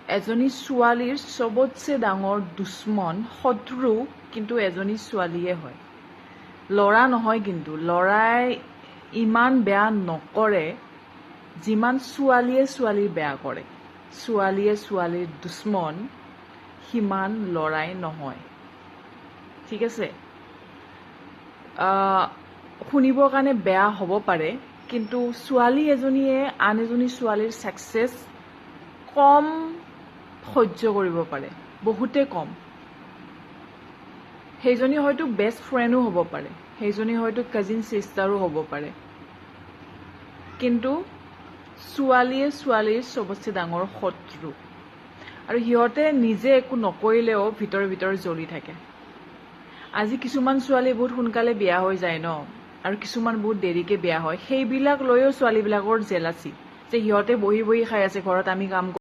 এজনী ছোৱালীৰ চবতছে ডাঙৰ দুশ্মন শত্ৰু কিন্তু এজনী ছোৱালীয়ে হয় ল'ৰা নহয় কিন্তু ল'ৰাই ইমান বেয়া নকৰে যিমান ছোৱালীয়ে ছোৱালীৰ বেয়া কৰে ছোৱালীয়ে ছোৱালীৰ দুশ্মন সিমান ল'ৰাই নহয় ঠিক আছে শুনিবৰ কাৰণে বেয়া হ'ব পাৰে কিন্তু ছোৱালী এজনীয়ে আন এজনী ছোৱালীৰ সাকসেছ কম সহ্য কৰিব পাৰে বহুতে কম সেইজনী হয়তো বেষ্ট ফ্ৰেণ্ডো হ'ব পাৰে সেইজনী হয়তো কাজিন সিষ্টাৰো হ'ব পাৰে কিন্তু ছোৱালীয়ে ছোৱালীৰ চবতছে ডাঙৰ শত্ৰু আৰু সিহঁতে নিজে একো নকৰিলেও ভিতৰ ভিতৰ জ্বলি থাকে আজি কিছুমান ছোৱালী বহুত সোনকালে বিয়া হৈ যায় ন আৰু কিছুমান বহুত দেৰিকে বিয়া হয় সেইবিলাক লৈও ছোৱালীবিলাকৰ জেলাসি যে সিহঁতে বহি বহি খাই আছে ঘৰত আমি কাম